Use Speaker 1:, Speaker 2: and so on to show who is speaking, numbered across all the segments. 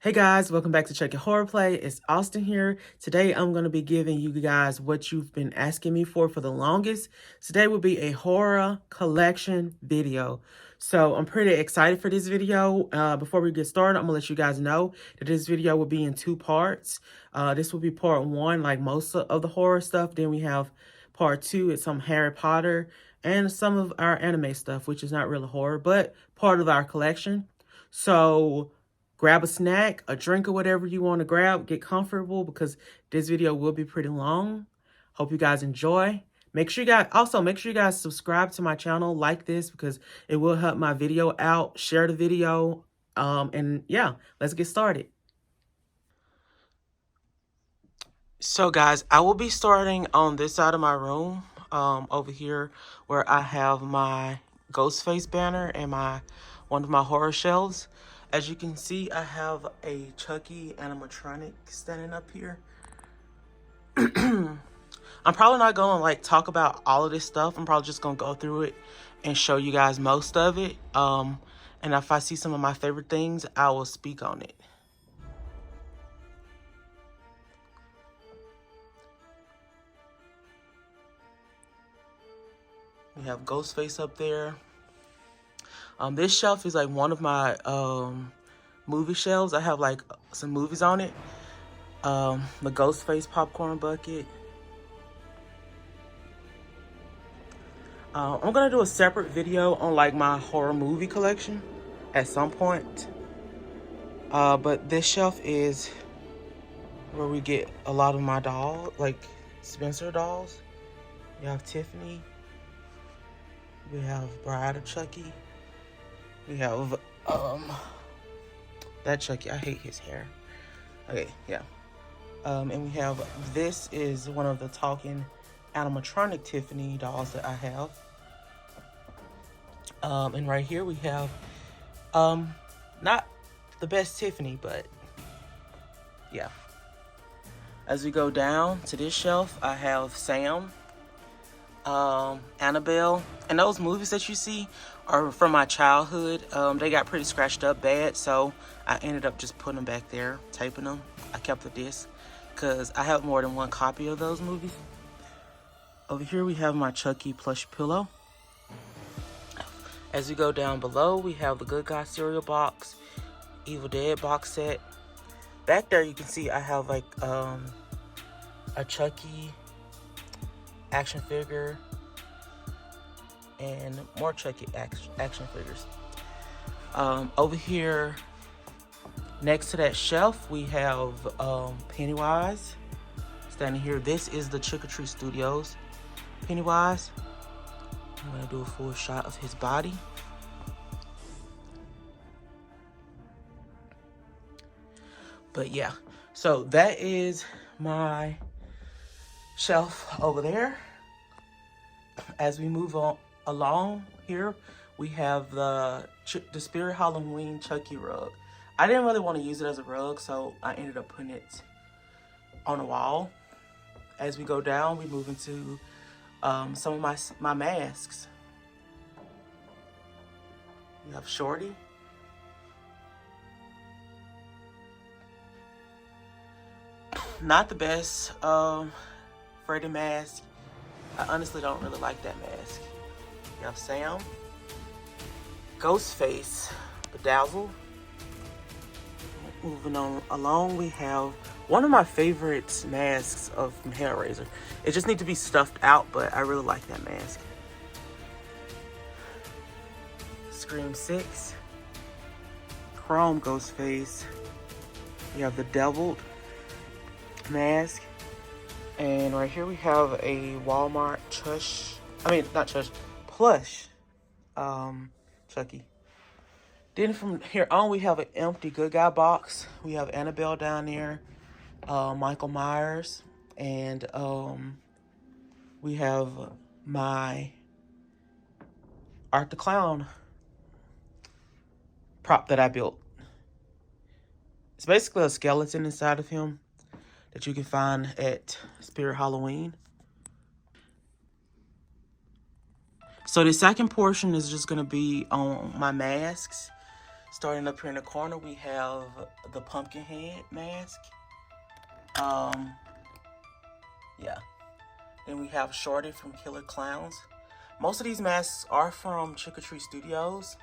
Speaker 1: Hey guys, welcome back to Check It Horror Play. It's Austin here. Today I'm going to be giving you guys what you've been asking me for the longest. Today will be a horror collection video. So I'm pretty excited for this video. Before we get started, I'm going to let you guys know that this video will be in two parts. This will be part one, like most of the horror stuff. Then we have part two, it's some Harry Potter and some of our anime stuff, which is not really horror, but part of our collection. So grab a snack, a drink, or whatever you want to grab. Get comfortable because this video will be pretty long. Hope you guys enjoy. Make sure you guys subscribe to my channel, like this because it will help my video out. Share the video. And yeah, let's get started. So guys, I will be starting on this side of my room, over here where I have my Ghostface banner and one of my horror shelves. As you can see, I have a Chucky animatronic standing up here. I'm probably not gonna like talk about all of this stuff. I'm probably just gonna go through it and show you guys most of it. And if I see some of my favorite things, I will speak on it. We have Ghostface up there. This shelf is like one of my movie shelves. I have like some movies on it. The Ghostface popcorn bucket. I'm gonna do a separate video on like my horror movie collection at some point. But this shelf is where we get a lot of my dolls, like Spencer dolls. We have Tiffany. We have Bride of Chucky. We have that Chucky. I hate his hair. Okay, yeah. And we have, this is one of the talking animatronic Tiffany dolls that I have. And right here we have not the best Tiffany, but yeah. As we go down to this shelf, I have Sam, Annabelle, and those movies that you see are from my childhood. They got pretty scratched up bad, so I ended up just putting them back there, taping them. I kept the disc because I have more than one copy of those movies. Over here we have my Chucky plush pillow. As we go down below, we have the Good Guy cereal box, Evil Dead box set. Back there you can see I have like a Chucky action figure and more Chucky action figures. Over here next to that shelf we have Pennywise standing here. This is the Trick or Treat Studios Pennywise. I'm gonna do a full shot of his body. But yeah, so that is my shelf over there. As we move on along here, we have the Spirit Halloween Chucky rug. I didn't really want to use it as a rug, so I ended up putting it on a wall. As we go down, we move into some of my masks. We have Shorty. Not the best Freddy mask. I honestly don't really like that mask. You have Sam, Ghostface, Bedazzled. Moving on along, we have one of my favorite masks of Hellraiser. It just needs to be stuffed out, but I really like that mask. Scream 6, Chrome Ghostface. We have the Deviled mask. And right here we have a Walmart plush Chucky. Then from here on we have an empty Good Guy box. We have Annabelle down there, Michael Myers, and we have my Art the Clown prop that I built. It's basically a skeleton inside of him that you can find at Spirit Halloween. So the second portion is just gonna be on my masks. Starting up here in the corner, we have the Pumpkinhead mask. Yeah. Then we have Shorty from Killer Clowns. Most of these masks are from Trick or Treat Studios.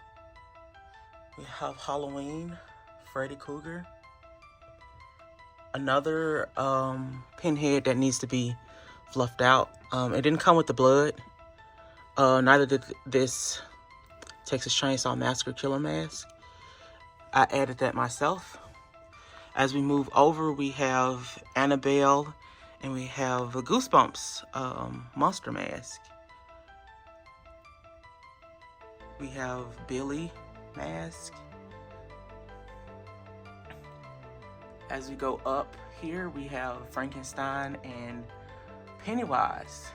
Speaker 1: We have Halloween, Freddy Krueger. Another Pinhead that needs to be fluffed out. It didn't come with the blood. Neither did this Texas Chainsaw Massacre Killer mask. I added that myself. As we move over, we have Annabelle and we have a Goosebumps monster mask. We have Billy mask. As we go up here, we have Frankenstein and Pennywise.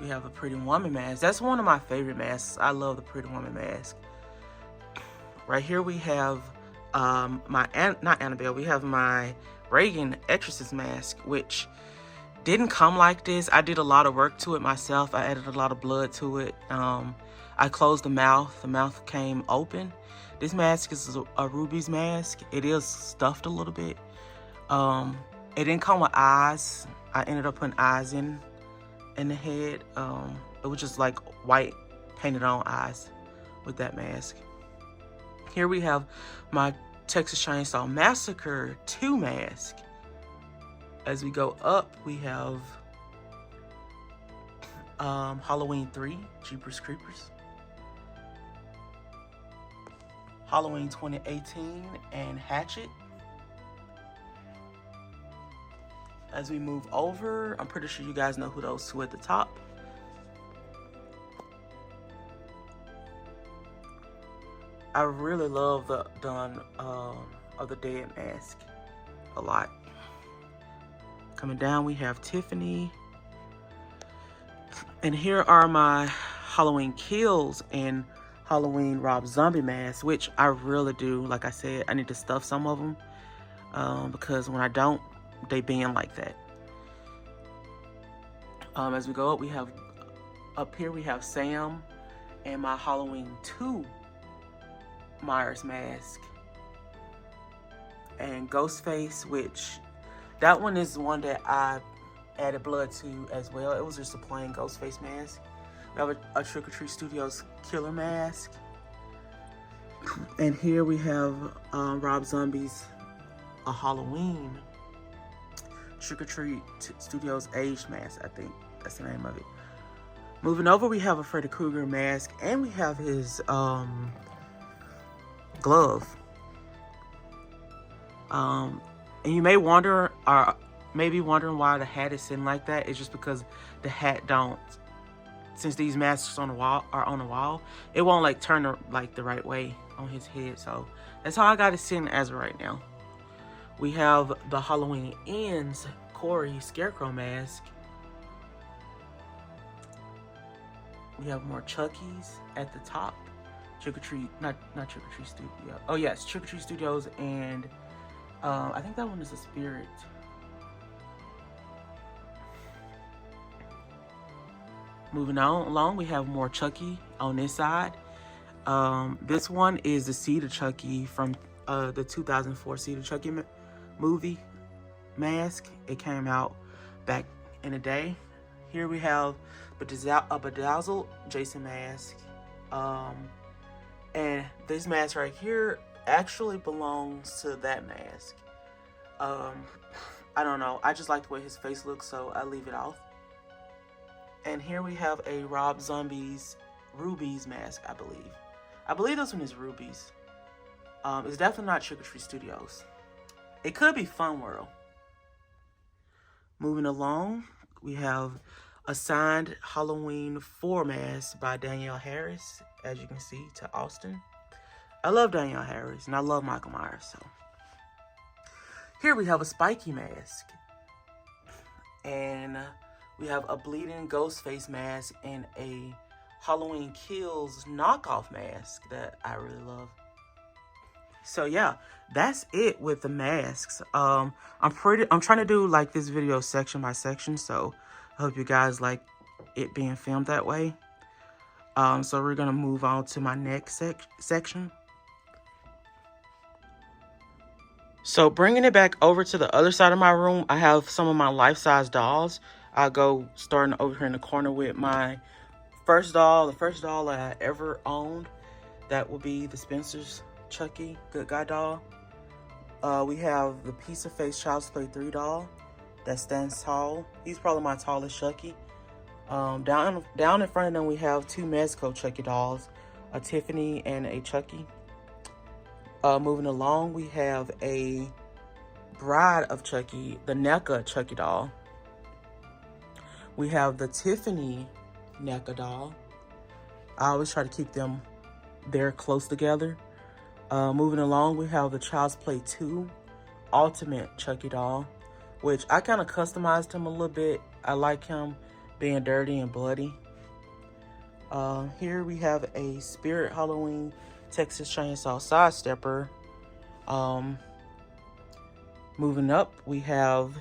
Speaker 1: We have a Pretty Woman mask. That's one of my favorite masks. I love the Pretty Woman mask. Right here we have not Annabelle. We have my Reagan Exorcist mask, which didn't come like this. I did a lot of work to it myself. I added a lot of blood to it. I closed the mouth. The mouth came open. This mask is a Ruby's mask. It is stuffed a little bit. It didn't come with eyes. I ended up putting eyes in the head. It was just like white painted on eyes with that mask. Here we have my Texas Chainsaw Massacre 2 mask. As we go up, we have Halloween 3, Jeepers Creepers. Halloween 2018 and Hatchet. As we move over, I'm pretty sure you guys know who those two at the top. I really love the Dawn of the Dead mask a lot. Coming down, we have Tiffany. And here are my Halloween Kills and Halloween Rob Zombie masks, which I really do. Like I said, I need to stuff some of them because when I don't, they bend like that. As we go up, up here we have Sam and my Halloween 2 Myers mask. And Ghostface, which that one is one that I added blood to as well. It was just a plain Ghostface mask. We have a Trick or Treat Studios killer mask. And here we have Rob Zombie's a Halloween Trick or Treat Studios aged mask. I think that's the name of it. Moving over, we have a Freddy Krueger mask, and we have his glove. And you may wonder, or maybe wondering why the hat is sitting like that. It's just because the hat don't, since these masks on the wall, it won't like turn the right way on his head. So that's how I got it sitting as of right now. We have the Halloween Ends Corey Scarecrow mask. We have more Chucky's at the top. Trick or Treat, not Trick or Treat Studio. Oh yes, Trick or Treat Studios, and I think that one is a Spirit. Moving on along, we have more Chucky on this side. This one is the Seed of Chucky from the 2004 Seed of Chucky movie mask. It came out back in the day. Here we have a Bedazzled Jason mask. And this mask right here actually belongs to that mask. I don't know. I just like the way his face looks, so I leave it off. And here we have a Rob Zombie's Ruby's mask, I believe. I believe this one is Ruby's. It's definitely not Trick or Treat Studios. It could be Fun World. Moving along, we have a signed Halloween 4 mask by Danielle Harris, as you can see, to Austin. I love Danielle Harris, and I love Michael Myers, so. Here we have a Spiky mask. And we have a Bleeding Ghostface mask and a Halloween Kills knockoff mask that I really love. So yeah, that's it with the masks. I'm trying to do like this video section by section, so I hope you guys like it being filmed that way. So we're gonna move on to my next section. So bringing it back over to the other side of my room, I have some of my life-size dolls. I'll go starting over here in the corner with my first doll, the first doll I ever owned. That will be the Spencer's Chucky Good Guy doll. We have the Piece of Face Child's Play 3 doll that stands tall. He's probably my tallest Chucky. Down in front of them, we have two Mezco Chucky dolls, a Tiffany and a Chucky. Moving along, we have a Bride of Chucky, the NECA Chucky doll. We have the Tiffany NECA doll. I always try to keep them there close together. Moving along, we have the Child's Play 2 Ultimate Chucky doll, which I kind of customized him a little bit. I like him being dirty and bloody. Here we have a Spirit Halloween Texas Chainsaw Side Stepper. Moving up, we have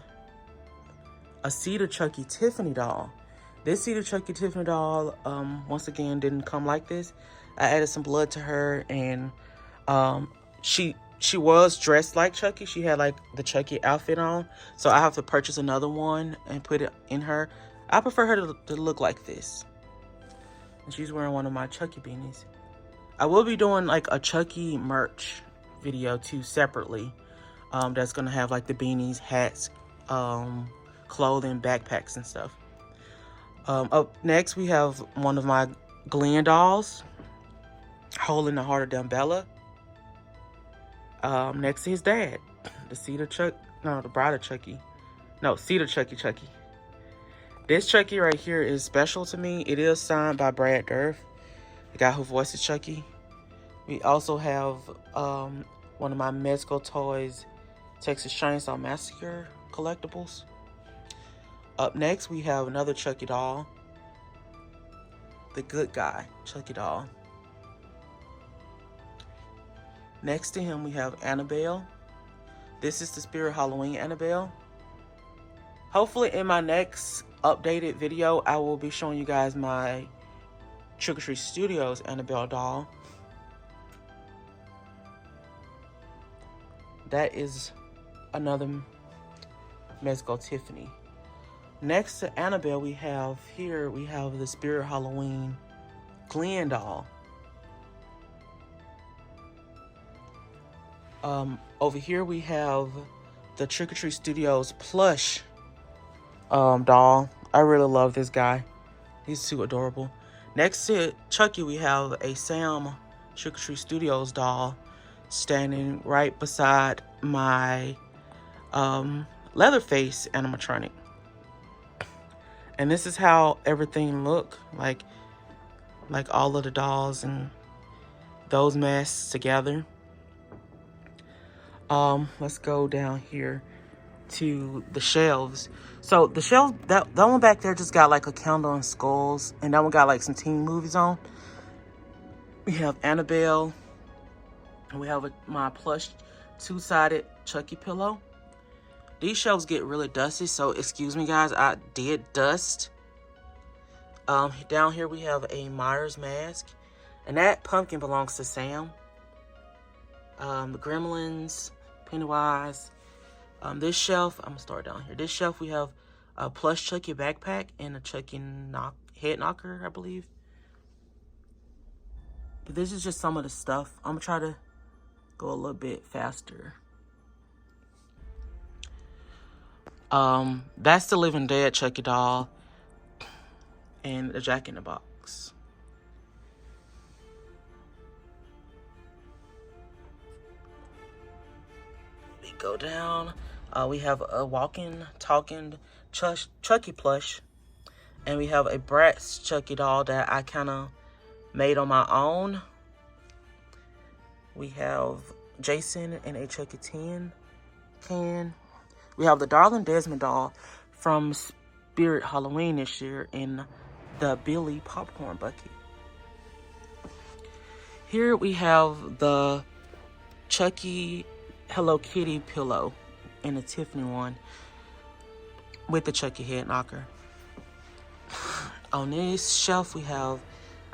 Speaker 1: a Cedar Chucky Tiffany doll. This Cedar Chucky Tiffany doll, once again, didn't come like this. I added some blood to her, and she was dressed like Chucky. She had like the Chucky outfit on, so I have to purchase another one and put it in her. I prefer her to look like this. And she's wearing one of my Chucky beanies. I will be doing like a Chucky merch video too separately. That's gonna have like the beanies, hats, clothing, backpacks and stuff. Up next we have one of my Glenn dolls, holding the heart of Dumbella. Next to his dad, the Bride of Chucky. No, Cedar Chucky. This Chucky right here is special to me. It is signed by Brad Dourif, the guy who voices Chucky. We also have one of my Mezco Toys Texas Chainsaw Massacre collectibles. Up next, we have another Chucky doll, the Good Guy Chucky doll. Next to him, we have Annabelle. This is the Spirit Halloween Annabelle. Hopefully in my next updated video, I will be showing you guys my Trick or Treat Studios Annabelle doll. That is another Mezco Tiffany. Next to Annabelle, we have the Spirit Halloween Glenn doll. Over here we have the Trick or Treat Studios plush doll. I really love this guy. He's too adorable. Next to Chucky, we have a Sam Trick or Treat Studios doll standing right beside my Leatherface animatronic. And this is how everything look like all of the dolls and those masks together. Let's go down here to the shelves. So the shelves, that one back there just got like a candle and skulls, and that one got like some teen movies on. We have Annabelle, and we have my plush two-sided Chucky pillow. These shelves get really dusty, so excuse me guys, I did dust. Down here we have a Myers mask, and that pumpkin belongs to Sam. The Gremlins, Pennywise. This shelf, I'm gonna start down here. This shelf we have a plush Chucky backpack and a Chucky head knocker, I believe. But this is just some of the stuff. I'm gonna try to go a little bit faster. That's the Living Dead Chucky doll and the Jack in the Box. We go down. We have a walking, talking Chucky plush, and we have a Bratz Chucky doll that I kind of made on my own. We have Jason in a Chucky tin can. We have the Darling Desmond doll from Spirit Halloween this year in the Billy popcorn bucket. Here we have the Chucky Hello Kitty pillow in the Tiffany one with the Chucky head knocker. On this shelf we have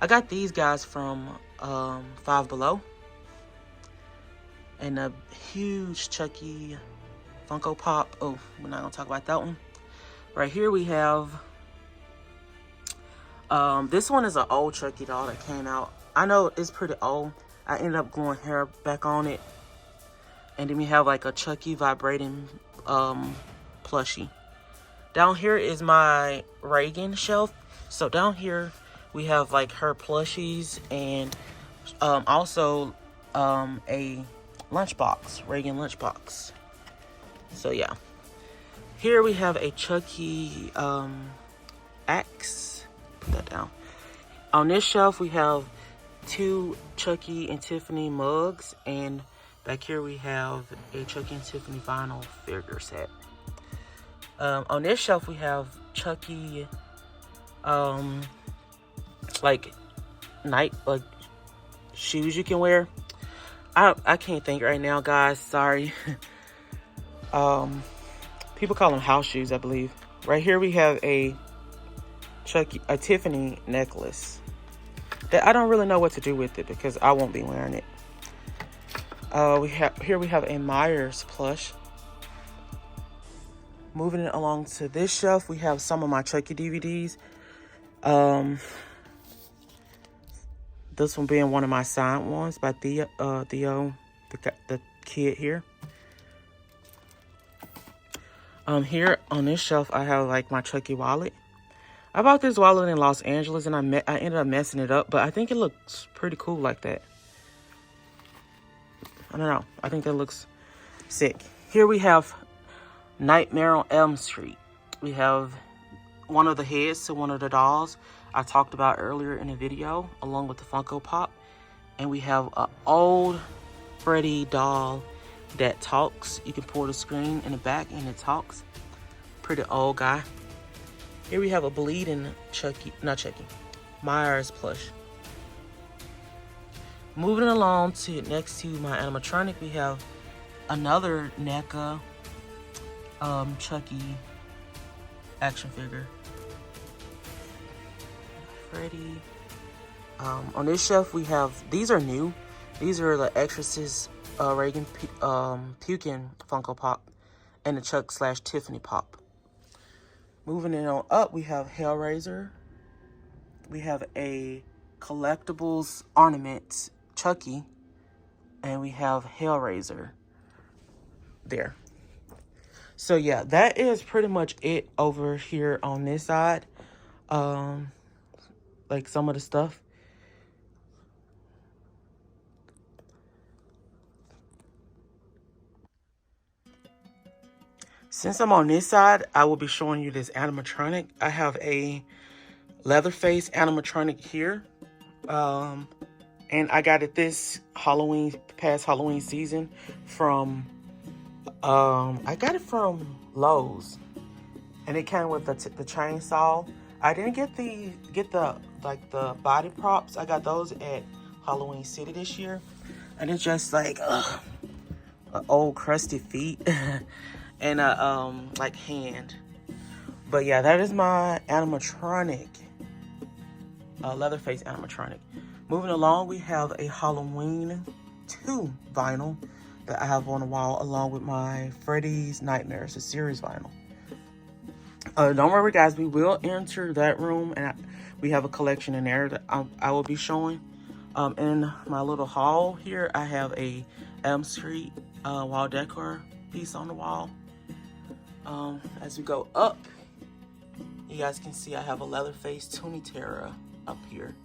Speaker 1: I got these guys from Five Below. And a huge Chucky Funko Pop. Oh, we're not gonna talk about that one. Right here we have, this one is an old Chucky doll that came out. I know it's pretty old. I ended up gluing hair back on it. And then we have like a Chucky vibrating plushie. Down here is my Reagan shelf. So down here we have like her plushies and also a lunchbox, Reagan lunchbox. So yeah. Here we have a Chucky axe. Put that down. On this shelf we have 2 Chucky and Tiffany mugs, and back here we have a Chucky and Tiffany vinyl figure set. On this shelf we have Chucky like night shoes you can wear. I can't think right now, guys. Sorry. People call them house shoes, I believe. Right here we have a Tiffany necklace that I don't really know what to do with it because I won't be wearing it. We have a Myers plush. Moving it along to this shelf, we have some of my Chucky DVDs. This one being one of my signed ones by Theo, the kid here. Here on this shelf, I have like my Chucky wallet. I bought this wallet in Los Angeles and I ended up messing it up, but I think it looks pretty cool like that. I don't know. I think that looks sick. Here we have Nightmare on Elm Street. We have one of the heads to one of the dolls I talked about earlier in the video, along with the Funko Pop. And we have an old Freddy doll that talks. You can pull the screen in the back and it talks. Pretty old guy. Here we have a bleeding Myers plush. Moving along to next to my animatronic, we have another NECA Chucky action figure. Freddy. On this shelf we have, these are new. These are the Exorcist Reagan Pukin Funko Pop and the Chuck/Tiffany Pop. Moving it on up, we have Hellraiser. We have a collectibles ornament Chucky, and we have Hellraiser there. So yeah, that is pretty much it over here on this side. Like some of the stuff. Since I'm on this side, I will be showing you this animatronic. I have a Leatherface animatronic here. And I got it this past Halloween season from, I got it from Lowe's. And it came with the chainsaw. I didn't get the body props. I got those at Halloween City this year. And it's just like, old crusty feet. And a like hand. But yeah, that is my animatronic, Leatherface animatronic. Moving along, we have a Halloween 2 vinyl that I have on the wall along with my Freddy's Nightmares, the series vinyl. Don't worry, guys, we will enter that room and we have a collection in there that I will be showing. In my little hall here, I have a Elm Street wall decor piece on the wall. As we go up, you guys can see I have a Leatherface Toonie Terror up here.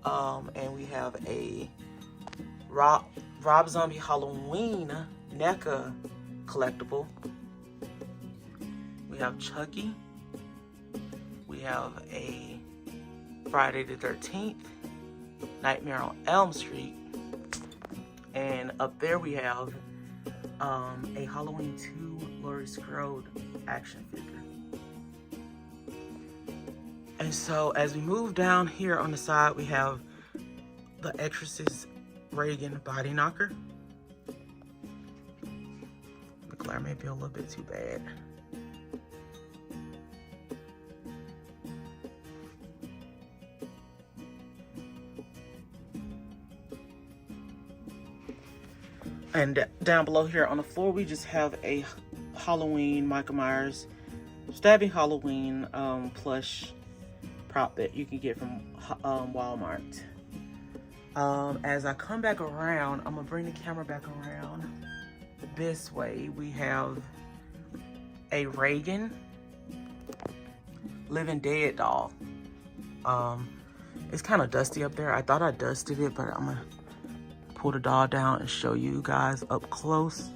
Speaker 1: And we have a Rob Zombie Halloween NECA collectible. We have Chucky. We have a Friday the 13th, Nightmare on Elm Street. And up there we have a Halloween 2 Laurie Strode action figure. And so as we move down here on the side, we have the Exorcist Reagan body knocker. The glare may be a little bit too bad. And down below here on the floor, we just have a Halloween Michael Myers Stabby Halloween plush prop that you can get from Walmart. As I come back around, I'm gonna bring the camera back around this way. We have a Reagan Living Dead doll. It's kind of dusty up there. I thought I dusted it, but I'm gonna pull the doll down and show you guys up close.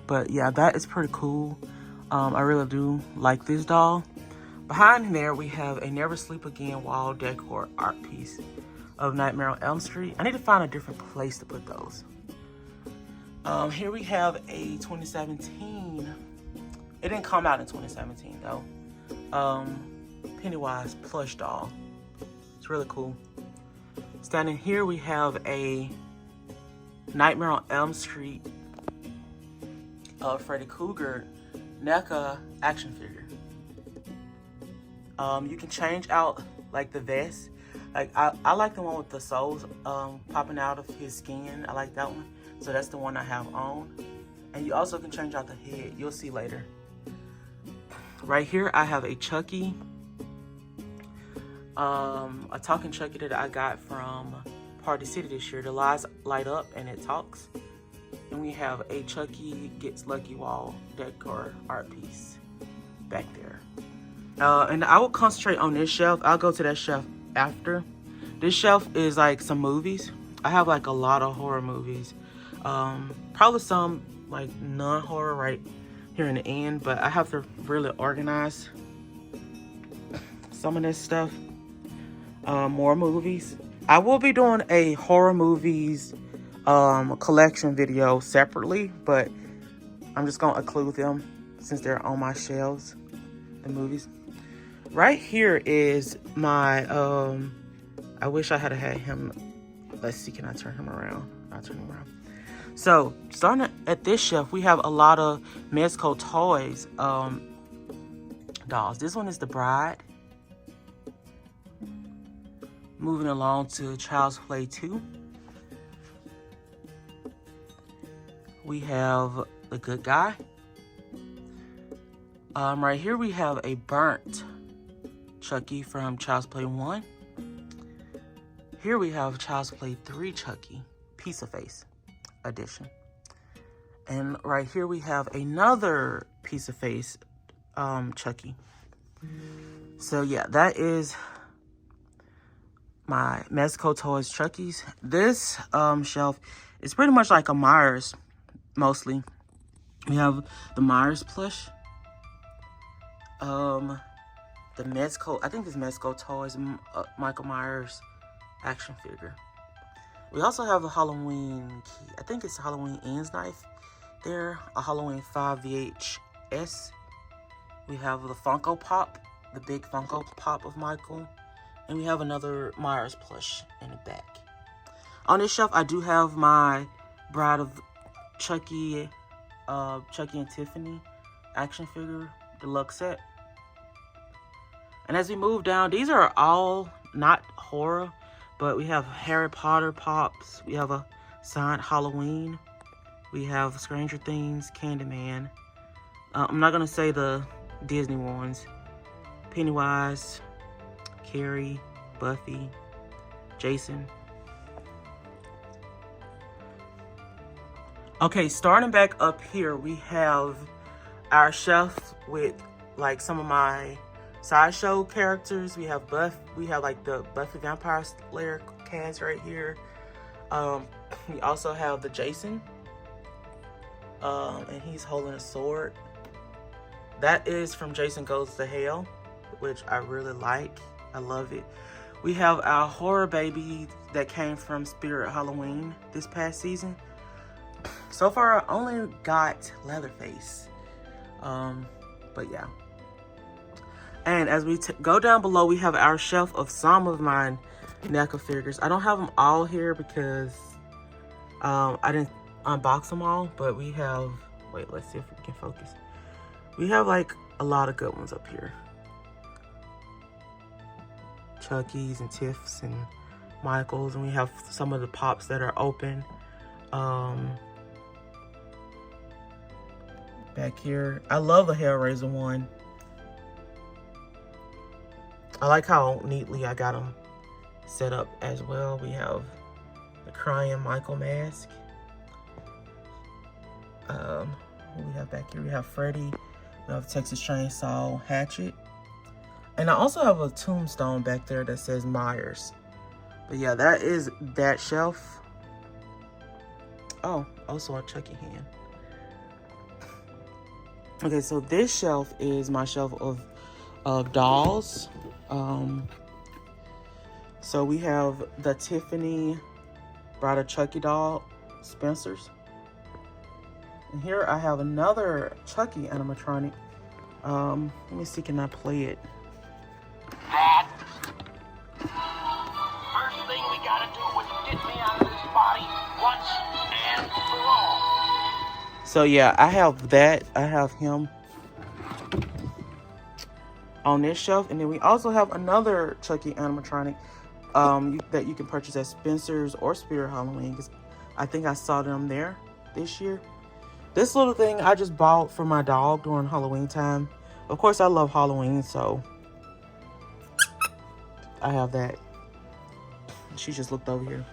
Speaker 1: But yeah, that is pretty cool. I really do like this doll. Behind there, we have a Never Sleep Again wall decor art piece of Nightmare on Elm Street. I need to find a different place to put those. Here we have a 2017. It didn't come out in 2017 though. Pennywise plush doll. It's really cool. Standing here, we have a Nightmare on Elm Street Freddy Krueger NECA action figure. You can change out like the vest. Like I like the one with the soles popping out of his skin. I like that one. So that's the one I have on. And you also can change out the head. You'll see later. Right here I have a Chucky. A talking Chucky that I got from Party City this year. The lights light up and it talks. And we have a Chucky Gets Lucky wall decor art piece back there. And I will concentrate on this shelf. I'll go to that shelf after. This shelf is like some movies. I have like a lot of horror movies. Probably some like non-horror right here in the end, but I have to really organize some of this stuff. More movies. I will be doing a horror movies collection video separately, but I'm just gonna include them since they're on my shelves, the movies. Right here is my I wish I had him. Let's see, can I turn him around? I'll turn him around. So starting at this shelf, we have a lot of Mezco Toys dolls. This one is the Bride. Moving along to Child's Play 2. We have the Good Guy. Right here we have a burnt Chucky from Child's Play 1. Here we have Child's Play 3 Chucky, Pizza Face edition. And right here we have another Pizza Face Chucky. So yeah, that is my Mezco Toys Chuckies. This shelf is pretty much like a Myers, mostly. We have the Myers plush. The Mezco, I think it's Mezco Toys Michael Myers action figure. We also have a Halloween key. I think it's a Halloween Ends knife there. A Halloween 5 VHS. We have the Funko Pop, the big Funko Pop of Michael. And we have another Myers plush in the back. On this shelf, I do have my Bride of Chucky, Chucky and Tiffany action figure deluxe set. And as we move down, these are all not horror, but we have Harry Potter pops. We have a signed Halloween. We have Stranger Things, Candyman. I'm not gonna say the Disney ones. Pennywise, Carrie, Buffy, Jason. Okay, starting back up here, we have our shelf with like some of my sideshow characters. We have we have like the Buffy Vampire Slayer cast right here. We also have the Jason, and he's holding a sword. That is from Jason Goes to Hell, which I really like. I love it. We have our horror baby that came from Spirit Halloween this past season. So far, I only got Leatherface. But yeah. And as we go down below, we have our shelf of some of my NECA figures. I don't have them all here because I didn't unbox them all. But we have, wait, let's see if we can focus. We have like a lot of good ones up here. Chucky's and Tiff's and Michaels, and we have some of the pops that are open. Back here, I love the Hellraiser one. I like how neatly I got them set up as well. We have the crying Michael mask. What we have back here, we have Freddy, we have Texas Chainsaw Hatchet, and I also have a tombstone back there that says Myers. But yeah, that is that shelf. Oh, also a Chucky hand. Okay, so this shelf is my shelf of dolls. So we have the Tiffany Bride of Chucky doll, Spencer's. And here I have another Chucky animatronic. Let me see, can I play it?
Speaker 2: Dad, first thing we gotta do is get me out of this body once and for all.
Speaker 1: So yeah, I have that. I have him on this shelf, and then we also have another Chucky animatronic that you can purchase at Spencer's or Spirit Halloween, because I think I saw them there this year. This little thing I just bought for my dog during Halloween time. Of course, I love Halloween, so I have that. She just looked over here.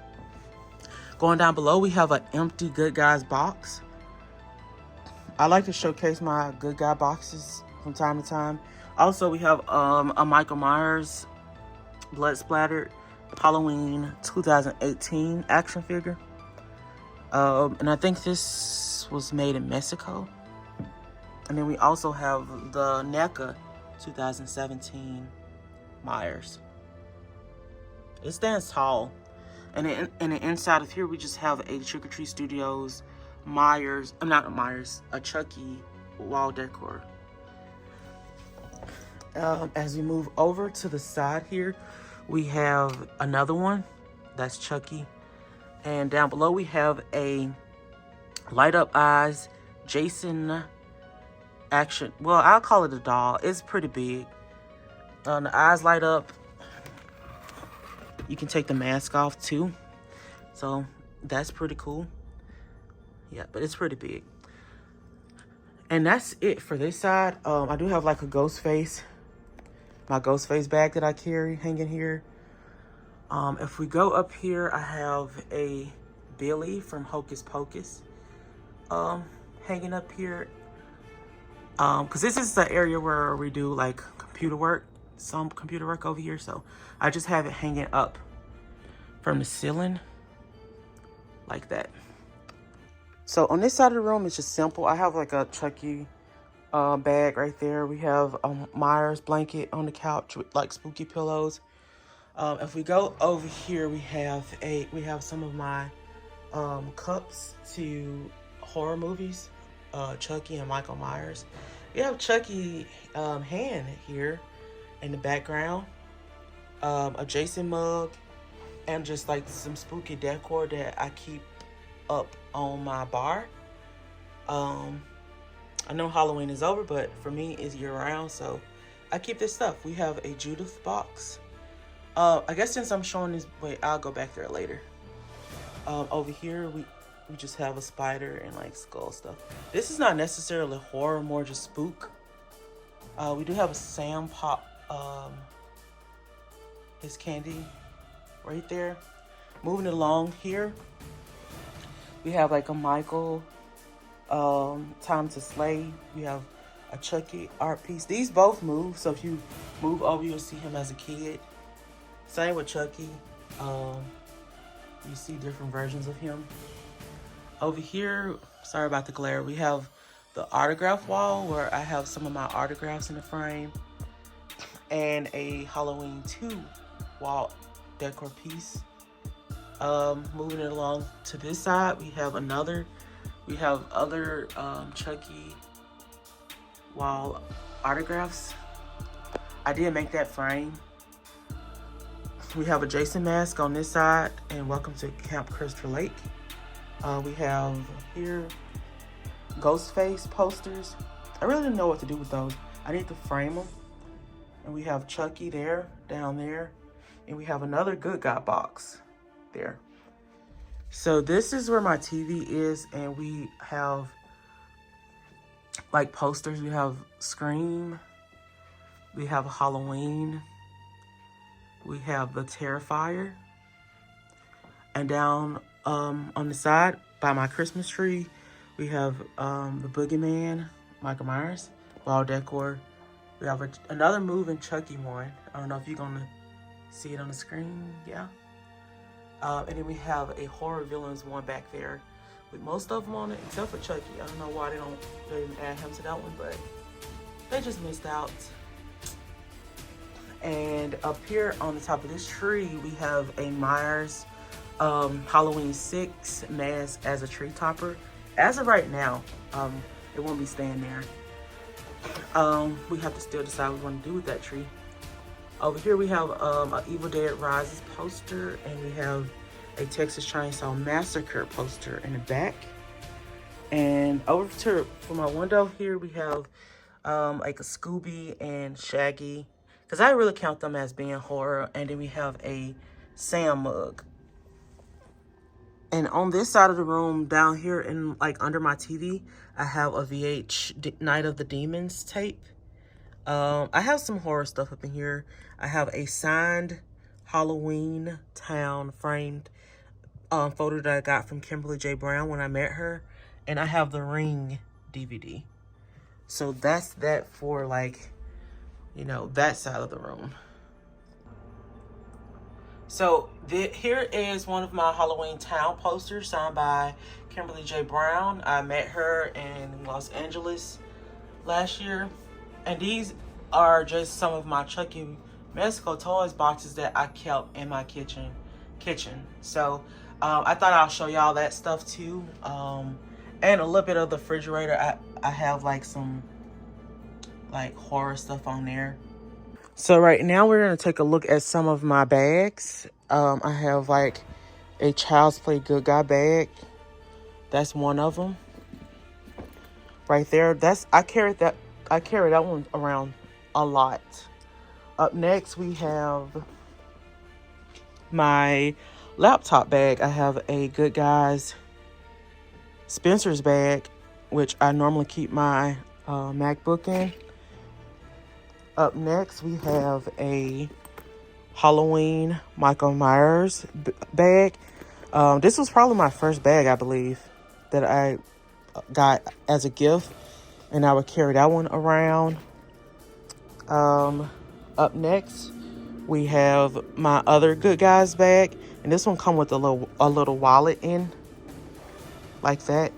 Speaker 1: Going down below, we have an empty Good Guys box. I like to showcase my Good Guy boxes from time to time. Also, we have a Michael Myers blood splattered Halloween 2018 action figure. And I think this was made in Mexico. And then we also have the NECA 2017 Myers. It stands tall. And in the inside of here, we just have a Trick or Treat Studios Myers, not Myers, a Chucky wall decor. As we move over to the side here, we have another one that's Chucky. And down below, we have a Light Up Eyes Jason action. Well, I'll call it a doll. It's pretty big. The eyes light up. You can take the mask off too. So that's pretty cool. Yeah, but it's pretty big. And that's it for this side. I do have like a Ghostface. My Ghostface bag that I carry hanging here. If we go up here, I have a Billy from Hocus Pocus hanging up here. Because this is the area where we do like computer work. Some computer work over here. So I just have it hanging up from the ceiling like that. So on this side of the room, it's just simple. I have like a Chucky bag right there. We have a Myers blanket on the couch with like spooky pillows. If we go over here, we have some of my cups to horror movies, Chucky and Michael Myers. We have Chucky hand here in the background, a Jason mug, and just like some spooky decor that I keep up on my bar. I know Halloween is over, but for me it's year round, so I keep this stuff. We have a Judith box. I guess since I'm showing this, wait, I'll go back there later. Over here we just have a spider and like skull stuff. This is not necessarily horror, more just spook. We do have a Sam Pop, his candy right there. Moving along here, we have like a Michael Time to Slay. We have a Chucky art piece. These both move, so if you move over, you'll see him as a kid. Same with Chucky. You see different versions of him. Over here, sorry about the glare, we have the autograph wall where I have some of my autographs in the frame, and a Halloween 2 wall decor piece. Moving it along to this side, we have other Chucky wall autographs. I did make that frame. We have a Jason mask on this side, and Welcome to Camp Crystal Lake. We have here Ghostface posters. I really didn't know what to do with those. I need to frame them. And we have Chucky there, down there. And we have another Good God box there. So this is where my TV is, and we have like posters. We have Scream. We have Halloween. We have The Terrifier. And down on the side by my Christmas tree, we have the Boogeyman, Michael Myers, wall decor. We have another moving Chucky one. I don't know if you're gonna see it on the screen. Yeah. And then we have a horror villains one back there with most of them on it, except for Chucky. I don't know why they didn't add him to that one, but they just missed out. And up here on the top of this tree, we have a Myers Halloween 6 mask as a tree topper. As of right now, it won't be staying there. We have to still decide what we want to do with that tree. Over here we have an Evil Dead Rises poster, and we have a Texas Chainsaw Massacre poster in the back. And over to for my window here, we have like a Scooby and Shaggy, because I really count them as being horror. And then we have a Sam mug. And on this side of the room, down here in like under my TV, I have a VH Night of the Demons tape. I have some horror stuff up in here. I have a signed Halloween Town framed photo that I got from Kimberly J. Brown when I met her. And I have the Ring DVD. So that's that for, like, you know, that side of the room. So here is one of my Halloween Town posters signed by Kimberly J. Brown. I met her in Los Angeles last year. And these are just some of my Chucky Mexico Toys boxes that I kept in my kitchen. So I thought I'll show y'all that stuff too. And a little bit of the refrigerator. I have like some like horror stuff on there. So right now we're going to take a look at some of my bags. I have like a Child's Play Good Guy bag. That's one of them. Right there. I carry that one around a lot. Up next we have my laptop bag. I have a Good Guys Spencer's bag, which I normally keep my MacBook in. Up next, we have a Halloween Michael Myers bag. This was probably my first bag, I believe, that I got as a gift, and I would carry that one around. Up next, we have my other Good Guys bag, and this one comes with a little wallet in, like that.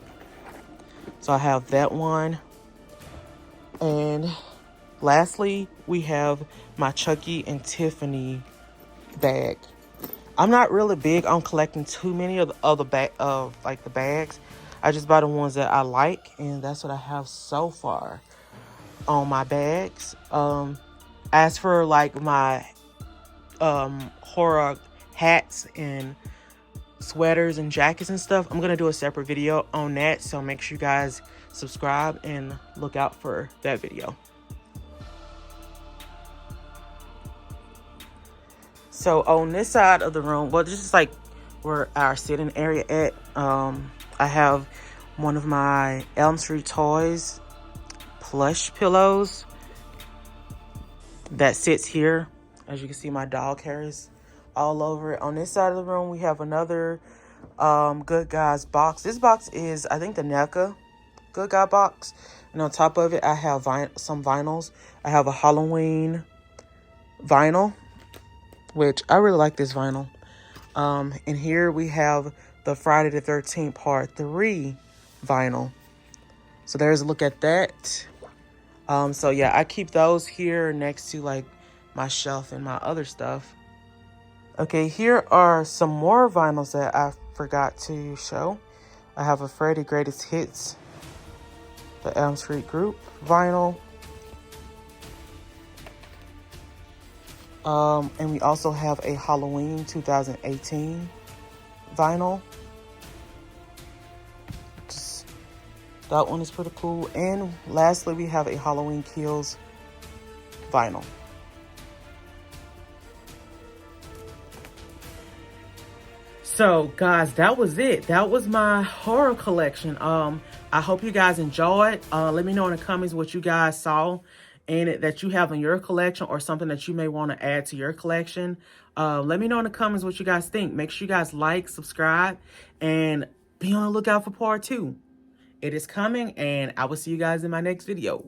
Speaker 1: So I have that one. And lastly, we have my Chucky and Tiffany bag. I'm not really big on collecting too many of the bags. I just buy the ones that I like, and that's what I have so far on my bags. As for like my horror hats and sweaters and jackets and stuff, I'm gonna do a separate video on that, so make sure you guys subscribe and look out for that video. So on this side of the room, well, this is like where our sitting area at. I have one of my Elm Street Toys plush pillows that sits here. As you can see, my dog hairs all over it. On this side of the room, we have another Good Guys box. This box is, I think, the NECA Good Guy box. And on top of it, I have some vinyls. I have a Halloween vinyl, which I really like this vinyl. And here we have the Friday the 13th Part 3 vinyl. So there's a look at that. So yeah, I keep those here next to like my shelf and my other stuff. Okay, here are some more vinyls that I forgot to show. I have a Freddy Greatest Hits, the Elm Street Group vinyl. And we also have a Halloween 2018 vinyl. That one is pretty cool. And lastly, we have a Halloween Kills vinyl. So guys, that was it. That was my horror collection. I hope you guys enjoyed. Let me know in the comments what you guys saw in it that you have in your collection, or something that you may want to add to your collection. Let me know in the comments what you guys think. Make sure you guys like, subscribe, and be on the lookout for part 2. It is coming, and I will see you guys in my next video.